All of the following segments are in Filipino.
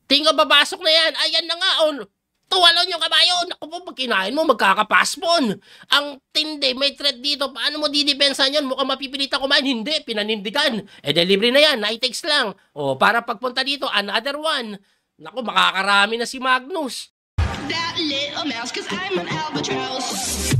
Tinga babasok na yan. Ayan na nga. Oh, tuwalon yung kabayo. Naku po, pag kinain mo, magkakapaspon. Ang tindi, may threat dito. Paano mo didepensahan yan? Mukhang mapipilitan kumain. Hindi, pinanindigan. Delivery na yan. Nai-takes lang. O, para pagpunta dito, another one. Naku, makakarami na si Magnus. That little mouse, 'cause I'm an albatross.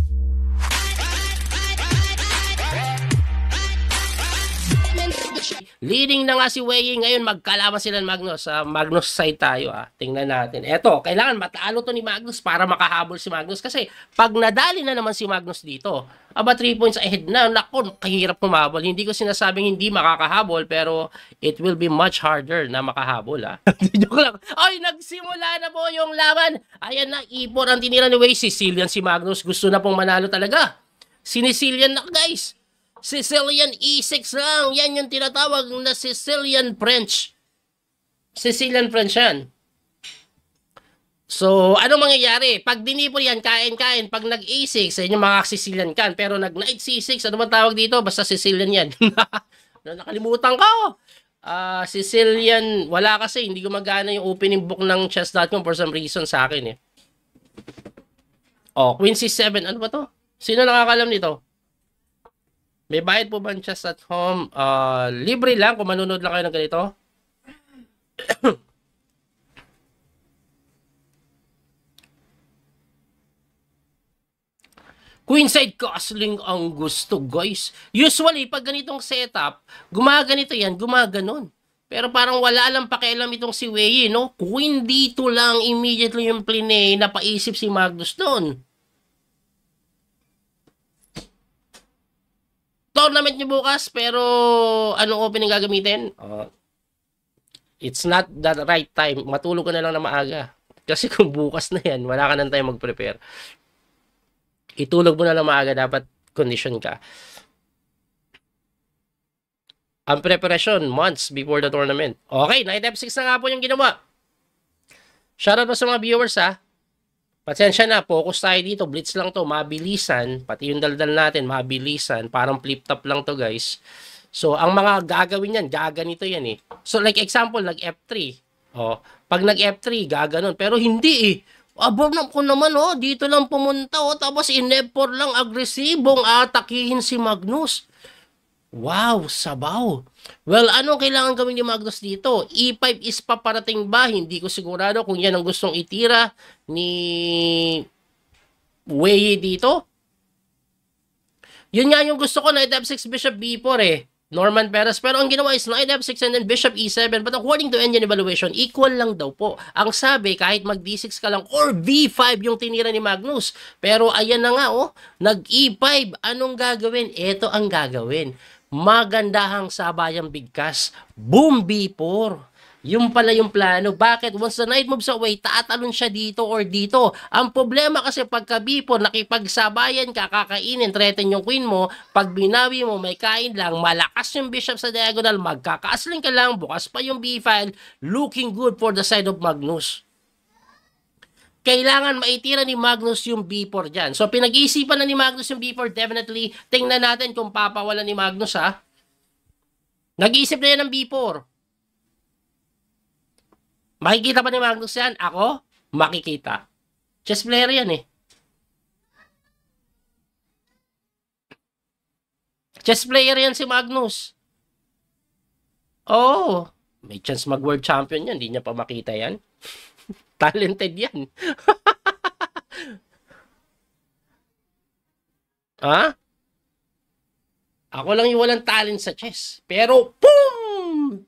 Leading na nga si Wei ngayon, magkalaban sila ng Magnus. Magnus side tayo Tingnan natin. Eto, kailangan matalo to ni Magnus para makahabol si Magnus. Kasi pag nadali na naman si Magnus dito, 3 points ahead na. Naku, kahirap kumabol. Hindi ko sinasabing hindi makakahabol, pero it will be much harder na makahabol Joke lang. Ay, nagsimula na po yung laban. Ayan na, ipor ang tinira ni Wei. Sicilian si Magnus. Gusto na pong manalo talaga. Sinisilian na guys. Sicilian E6 lang. Yan yung tinatawag na Sicilian French. Sicilian French yan. So, anong mangyayari? Pag dinipor yan, kain-kain. Pag nag-A6, yan yung mga Sicilian kan. Pero nag-Knight C6, ano ba tawag dito? Basta Sicilian yan. Nakalimutan ko. Sicilian, wala kasi. Hindi gumagana yung opening book ng chess.com for some reason sa akin Oh, Queen C7. Ano ba to? Sino nakakalam nito? May bayad po ba ang chess at home? Libre lang kung manunod lang kayo ng ganito. Queenside castling ang gusto, guys. Usually, pag ganitong setup, gumaganito yan, gumaganon. Pero parang wala lang pakialam itong si Wei, no? Queen dito lang, immediately yung pline, napaisip si Magnus doon. Tournament nyo bukas, pero anong opening gagamitin? It's not the right time. Matulog ka na lang na maaga. Kasi kung bukas na yan, wala ka nang time mag-prepare. Itulog mo na lang maaga, dapat condition ka. Ang preparation, months before the tournament. Okay, Knight F6 na nga po yung ginawa. Shoutout po sa mga viewers Pasensya na, focus tayo dito. Blitz lang to, mabilisan. Pati yung daldal natin, mabilisan. Parang flip-top lang to, guys. So, ang mga gagawin yan, gaganito yan So, like example, nag-F3. Pag nag-F3, gaganon. Pero hindi Abang ko naman, dito lang pumunta, tapos in F4 lang, agresibong atakihin si Magnus. Wow, sabaw. Well, ano kailangan gawin ni Magnus dito? E5 is paparating ba? Hindi ko sigurado kung yan ang gustong itira ni Wei dito. Yun nga yung gusto ko, Knight F6, Bishop B4 Norman Perez. Pero ang ginawa is Knight F6 and then Bishop E7. But according to engine evaluation, equal lang daw po. Ang sabi, kahit mag D6 ka lang or B5 yung tinira ni Magnus. Pero ayan na nga, nag-E5. Anong gagawin? Ito ang gagawin. Magandahang sabayang bigkas. Boom, B4. Yung pala yung plano. Bakit? Once the knight moves away, taatalon siya dito or dito. Ang problema kasi pagka B4, nakipagsabayan ka, kakainin, threaten yung queen mo, pag binawi mo, may kain lang, malakas yung bishop sa diagonal, magkakaasling ka lang, bukas pa yung B5, looking good for the side of Magnus. Kailangan maitira ni Magnus yung B4 dyan. So, pinag-iisipan na ni Magnus yung B4, definitely. Tingnan natin kung papawalan ni Magnus, Nag-iisip na yan ng B4. Makikita pa ni Magnus yan? Ako? Makikita. Chess player yan Chess player yan si Magnus. Oh, may chance mag-world champion yan. Hindi niya pa makita yan. Talented yan. Ako lang yung walang talent sa chess. Pero, boom!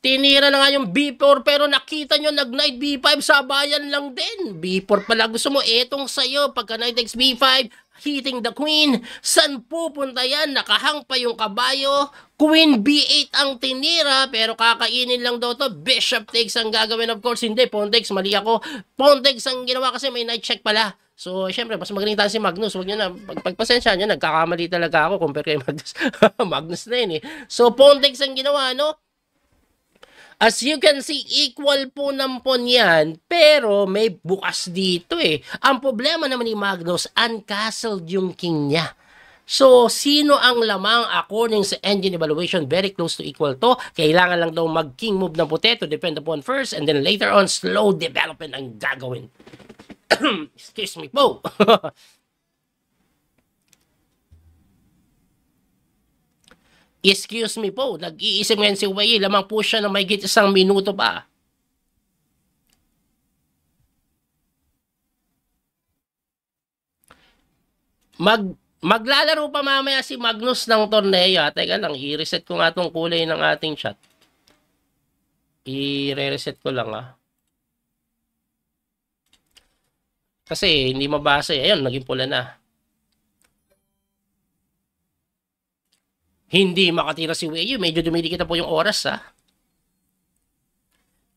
Tinira na nga yung B4 pero nakita nyo nag-Knight B5 sabayan lang din. B4 pala gusto mo. Etong sa'yo pagka Knight takes B5 hitting the queen. San pupunta yan? Nakahang pa yung kabayo. Queen B8 ang tinira pero kakainin lang daw to. Bishop takes ang gagawin. Of course hindi. Pawn takes. Mali ako. Pawn takes ang ginawa kasi may knight check pala. So, syempre, mas magaling tayo si Magnus. Huwag nyo na, pagpasensya nyo, nagkakamali talaga ako compare kay Magnus. Magnus na yun So, pawn takes ang ginawa, As you can see, equal po ng pawn yan, pero may bukas dito Ang problema naman ni Magnus, uncastled yung king niya. So, sino ang lamang according sa engine evaluation? Very close to equal to. Kailangan lang daw mag-king move ng puti to depend upon first and then later on, slow development ang gagawin. Excuse me po. Excuse me po. Nag-iisip ngayon si Wei. Lamang po siya na may git 1 minuto pa. Maglalaro pa mamaya si Magnus ng torneo. Teka lang, i-reset ko nga itong kulay ng ating chat. I-reset ko lang Kasi hindi mabasa. Ayun, naging pula na. Hindi makatira si Wei. Medyo dumidikit na po yung oras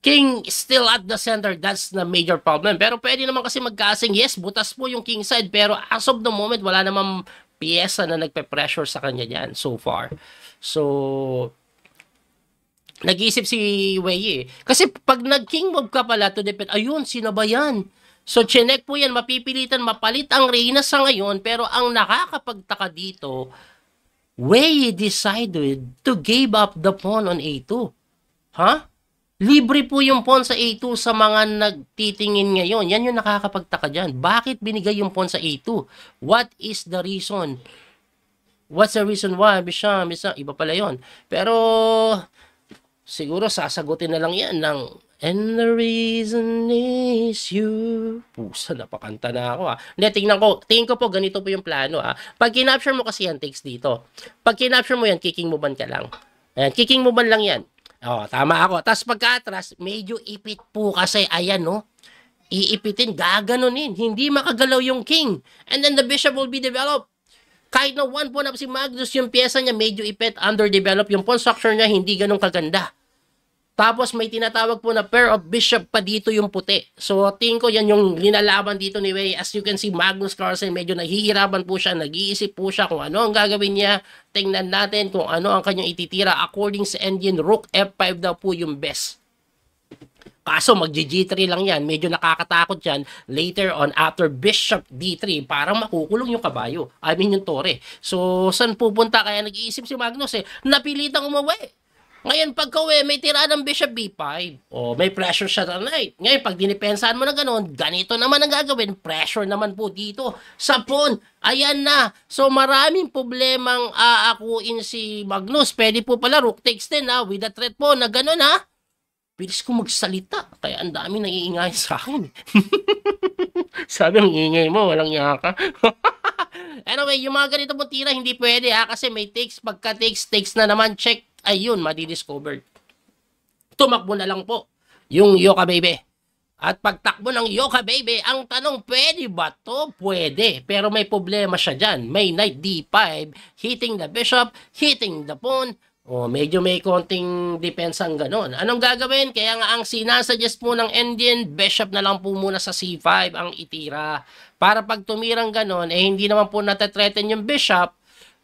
King still at the center, that's the major problem. Pero pwede naman kasi magkasing, yes, butas po yung king side, pero as of the moment, wala namang piyesa na nagpe-pressure sa kanya dyan so far. So, nag-iisip si Wei Kasi pag nag-king move ka pala to depend, ayun, sino ba yan? So, chinek po yan, mapipilitan, mapalit ang Reyna sa ngayon, pero ang nakakapagtaka dito, Wei decided to give up the pawn on A2. Libre po yung pawn sa A2 sa mga nagtitingin ngayon. Yan yung nakakapagtaka dyan. Bakit binigay yung pawn sa A2? What is the reason? What's the reason why? Bisa, iba pala yun. Pero, siguro sasagutin na lang yan ng and the reason is you. Pusa, napakanta na ako Hindi, tingin ko po, ganito po yung plano Pag kinapture mo kasi yan, takes dito. Pag kinapture mo yan, kicking mo ban ka lang. Ayan, kicking mo ban lang yan. Tama ako. Tapos pagka-atras, medyo ipit po kasi. Ayan, iipitin, gaganunin. Hindi makagalaw yung king. And then the bishop will be developed. Kahit na one pawn up si Magnus, yung pyesa niya medyo ipit, underdeveloped. Yung pawn structure niya hindi ganun kaganda. Tapos may tinatawag po na pair of bishop pa dito yung puti. So tingin ko yan yung linalaban dito ni Wei. As you can see, Magnus Carlsen medyo nahihirapan po siya, nag-iisip po siya kung ano ang gagawin niya. Tingnan natin kung ano ang kanyang ititira. According sa engine, Rook F5 daw po yung best. Kaso mag-G3 lang yan. Medyo nakakatakot yan. Later on, after Bishop D3, parang makukulong yung kabayo. I mean yung tore. So, saan pupunta? Kaya nag-iisip si Magnus napilitang umuwi. Ngayon, pagka may tira ng Bishop B5, may pressure siya na knight. Ngayon, pag dinipensahan mo na gano'n, ganito naman ang gagawin. Pressure naman po dito sa pawn. Ayan na. So, maraming problemang aakuin si Magnus. Pwede po pala, rook takes 10 with a threat po na gano'n Bilis ko magsalita. Kaya ang dami naiingay sa akin. Sabi, ang ingay mo, walang yaka. Anyway, yung mga ganito po tira, hindi pwede kasi may takes. Pagka takes na naman, check. Ayun, madidiscovered. Tumakbo na lang po yung Yoka Baby. At pagtakbo ng Yoka Baby, ang tanong, pwede ba to? Pwede. Pero may problema siya dyan. May knight D5, hitting the bishop, hitting the pawn. Medyo may konting depensang ganon. Anong gagawin? Kaya nga ang sinasuggest po ng engine, bishop na lang po muna sa C5 ang itira. Para pag tumirang ganon, hindi naman po natetreaten yung bishop.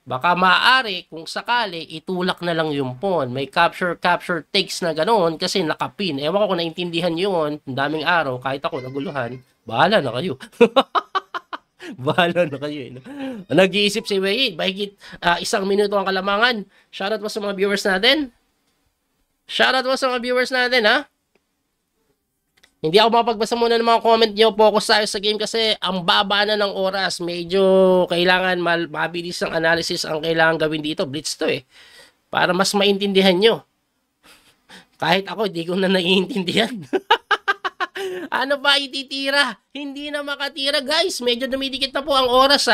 Baka maaari, kung sakali, itulak na lang yung pawn. May capture takes na ganoon kasi nakapin. Ewan ko kung naintindihan yun. Ang daming araw, kahit ako naguluhan. Bahala na kayo. Bahala na kayo. Nag-iisip si Wei. Bahigit 1 minuto ang kalamangan. Shoutout mo sa mga viewers natin. Shoutout mo sa mga viewers natin, Hindi ako mapagbasa muna ng mga comment nyo. Focus tayo sa game kasi ang baba na ng oras. Medyo kailangan mabilis ang analysis ang kailangan gawin dito. Blitz to Para mas maintindihan nyo. Kahit ako, hindi ko na naiintindihan. Ano ba ititira? Hindi na makatira, guys. Medyo dumidikit na po ang oras,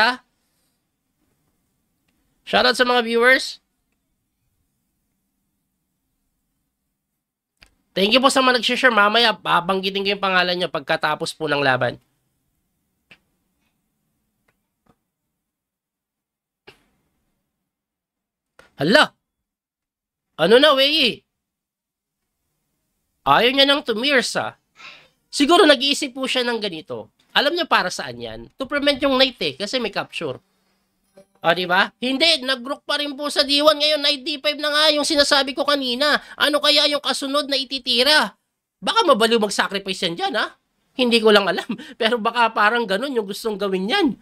Shoutout sa mga viewers. Thank you po sa mga nag-share. Mamaya, babanggitin ko yung pangalan nyo pagkatapos po ng laban. Hala! Ano na, Wei? Ayaw niya nang tumirs, Siguro nag-iisip po siya ng ganito. Alam niyo para saan yan? To prevent yung knight kasi may capture. Diba? Hindi, nag-rook pa rin po sa D1 ngayon. Knight D5 na nga yung sinasabi ko kanina. Ano kaya yung kasunod na ititira? Baka mabaliw mag-sacrifice yan dyan, Hindi ko lang alam. Pero baka parang ganun yung gustong gawin yan.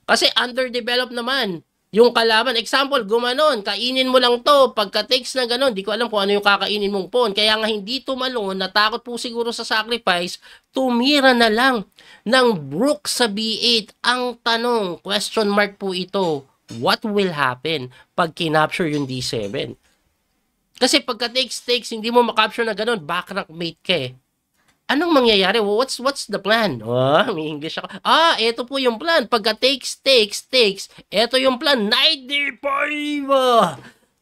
Kasi underdeveloped naman. Yung kalaban, example, gumanon, kainin mo lang to, pagka-takes na ganon, di ko alam kung ano yung kakainin mong pawn. Kaya nga hindi tumalon, natakot po siguro sa sacrifice, tumira na lang ng rook sa B8. Ang tanong, question mark po ito, what will happen pag kinapture yung D7? Kasi pagka takes, hindi mo makapture na ganon, backrank mate ka eh. Anong mangyayari? What's the plan? May English ako. Ito po yung plan. Pagka takes. Ito yung plan. Knight D5.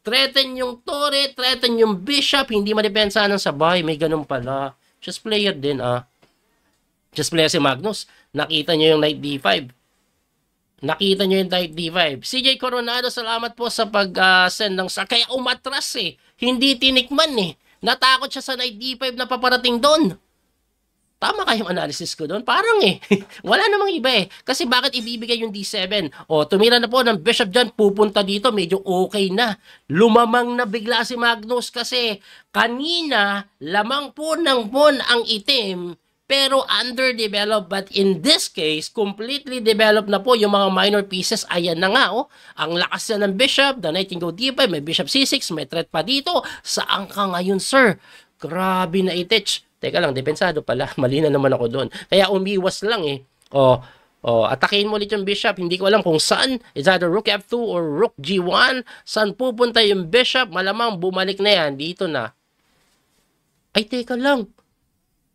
Threaten yung turret, threaten yung bishop, hindi madepensa ng sabay. May ganun pala. Just player din, Just player si Magnus. Nakita nyo yung Knight D5. Nakita nyo yung Knight D5. CJ Coronado, salamat po sa pag-send ng sa. Kaya umatras eh. Hindi tinikman eh. Natakot siya sa Knight D5 na paparating doon. Tama kayong analysis ko doon? Parang wala namang iba eh. Kasi bakit ibibigay yung D7? Tumira na po ng bishop dyan, pupunta dito, medyo okay na. Lumamang na bigla si Magnus kasi kanina, lamang po ng pawn ang itim, pero underdeveloped. But in this case, completely developed na po yung mga minor pieces. Ayan na nga, Ang lakas na ng bishop, the knight can go D5, may bishop C6, may threat pa dito. Saan ka ngayon, sir? Grabe na itich. Teka lang, depensado pala. Mali na naman ako doon. Kaya umiwas lang eh. Atakin mo ulit yung bishop. Hindi ko alam kung saan. It's either rook F2 or rook G1. Saan pupunta yung bishop? Malamang bumalik na yan. Dito na. Ay, teka lang.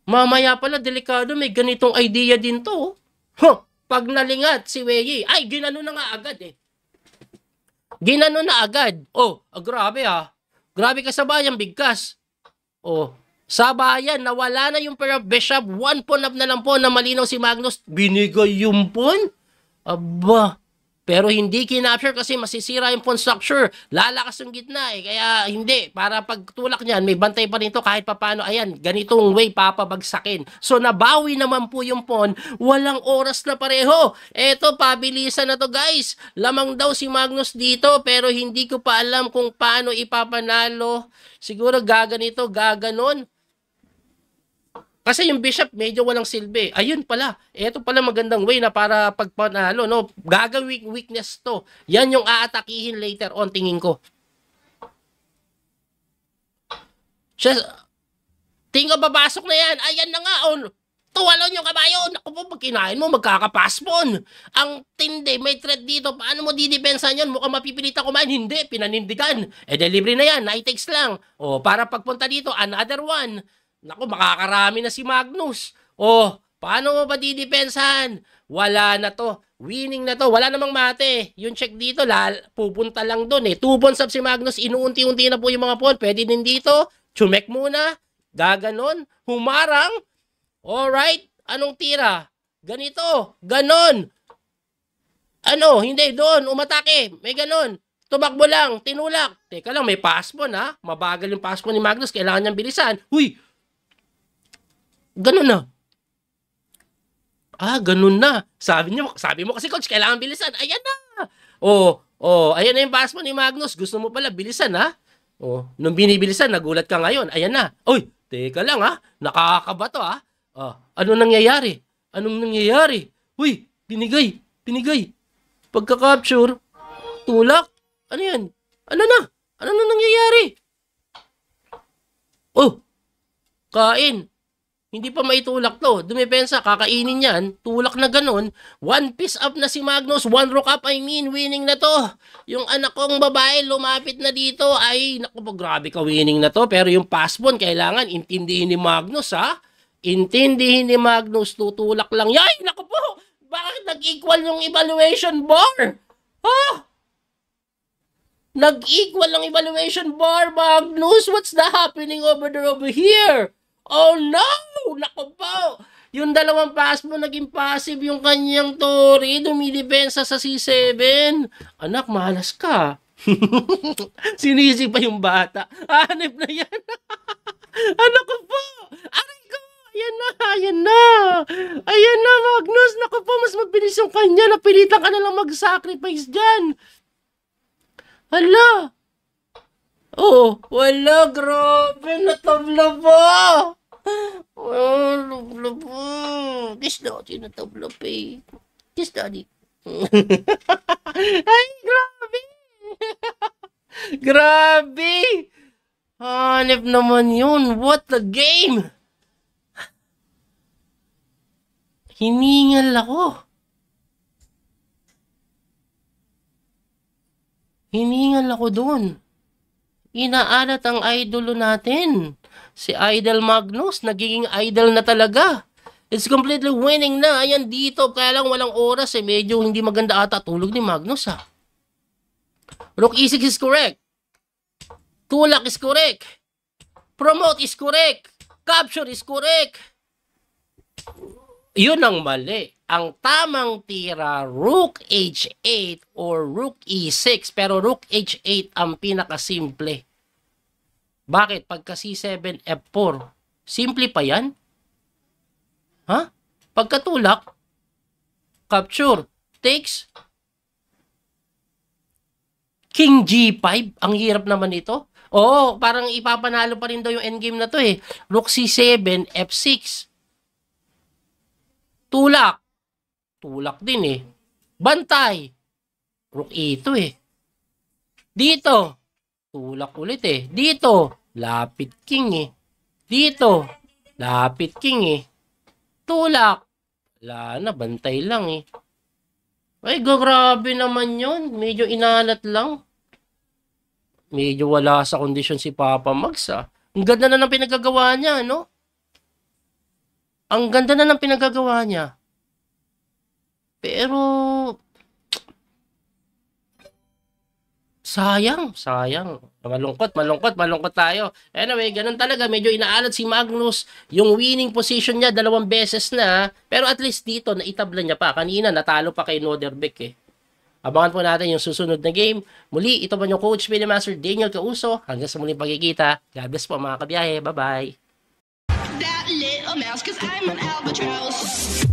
Mamaya pala, delikado. May ganitong idea din to. Pag nalingat si Wei, ay, ginano na nga agad eh. Ginano na agad. Grabe Grabe ka sa bayang bigkas. Sa bayan, nawala na yung pair of bishop, one pawn up na lang po na malinaw si Magnus. Binigay yung pawn? Aba. Pero hindi kinapture kasi masisira yung pawn structure. Lalakas yung gitna eh. Kaya hindi. Para pagtulak niyan, may bantay pa rin to kahit papano. Ayan, ganitong way papabagsakin. So nabawi naman po yung pawn. Walang oras na pareho. Eto, pabilisan na to guys. Lamang daw si Magnus dito pero hindi ko pa alam kung paano ipapanalo. Siguro gaganito, gaganon. Kasi yung bishop medyo walang silbi. Ayun pala. Ito pala magandang way na para pagpanalo, no? Gagawing weakness to. Yan yung aatakihin later on, tingin ko. Tingin ko babasok na yan. Ayan na nga, tuwalon yung kabayo. Naku po, pag kinain mo, magkakapaspon. Ang tindi, may threat dito. Paano mo didepensan yan? Mukhang mapipilitan kumain. Hindi, pinanindigan. Delivery na yan. Night takes lang. Para pagpunta dito, another one. Naku, makakarami na si Magnus. Paano mo ba didepensahan? Wala na to. Winning na to. Wala namang mate. Yung check dito, pupunta lang doon eh. 2 pawns up si Magnus. Inuunti-unti na po yung mga pawn. Pwede din dito. Chumek muna. Gaganon. Humarang. Alright. Anong tira? Ganito. Ganon. Hindi. Doon. Umatake. May ganon. Tumakbo lang. Tinulak. Teka lang, may paspon ha. Mabagal yung paspon ni Magnus. Kailangan niyang bilisan. Huy! Ganun na. Ganun na. Sabi mo kasi coach, kailangan bilisan. Ayan na. Ayan na yung pass mo ni Magnus. Gusto mo pala bilisan ha? Nung binibilisan, nagulat ka ngayon. Ayan na. Uy, teka lang ha. Nakakabato ha. Ano nangyayari? Anong nangyayari? Uy, pinigay. Pagka-capture, tulak. Ano yan? Ano na nangyayari? Kain. Hindi pa maitulak to. Dumepensa, kakainin yan. Tulak na ganun. 1 piece up na si Magnus. 1 rook up, winning na to. Yung anak kong babae lumapit na dito. Ay, naku po, grabe ka, winning na to. Pero yung passbon, kailangan intindihin ni Magnus, ha? Intindihin ni Magnus, tutulak lang. Yay, naku po, bakit nag-equal yung evaluation bar? Nag-equal ang evaluation bar, Magnus. What's the happening over here? Oh no! Naku po! Yung dalawang pass mo naging passive yung kanyang Tori. Dumidepensa sa C7. Anak, malas ka. Sinisi pa yung bata. Hanip na yan. Ano ko po? Aray ko! Ayan na, Magnus. Naku po, mas mabilis yung kanya. Napilitan ka na lang mag-sacrifice dyan. Hala! Wala, grabe, natabla pa. Natabla pa. Kiss daddy, natabla pa eh. Kiss daddy. Ay, grabe. Grabe! Grabe! Hanip naman yun. What a game! Hiningal ako. Hiningal ako doon. Inaalat ang idolo natin. Si Idol Magnus, nagiging idol na talaga. It's completely winning na. Ayan dito, kaya lang walang oras eh. Medyo hindi maganda ata tulog ni Magnus ha. Rook E6 is correct. Tulak is correct. Promote is correct. Capture is correct. Yun ang mali. Ang tamang tira, Rook H8 or Rook E6. Pero Rook H8 ang pinakasimple. Bakit? Pagka C7, F4. Simple pa yan? Ha? Pagkatulak, capture, takes, King G5. Ang hirap naman ito. Oo, parang ipapanalo pa rin daw yung endgame na to eh. Rook C7, F6. Tulak. Tulak din eh. Bantay. Rook E2 eh. Dito. Tulak ulit eh. Dito. Lapit king eh. Dito. Lapit king eh. Tulak. Wala na. Bantay lang eh. Ay, grabe naman yun. Medyo inalat lang. Medyo wala sa kondisyon si Papa Mags ah. Ang ganda na ng pinagagawa niya, no? Ang ganda na ng pinagagawa niya. Pero sayang. Malungkot tayo. Anyway, ganun talaga. Medyo inaalat si Magnus. Yung winning position niya, 2 beses na. Pero at least dito, naitabla niya pa. Kanina, natalo pa kay Noderbeck eh. Abangan po natin yung susunod na game. Muli, ito po yung Coach Billy Master Daniel Causo. Hanggang sa muling pagkikita. God bless po mga kabiyahe. Bye-bye. That little mouse, 'cause I'm an albatross.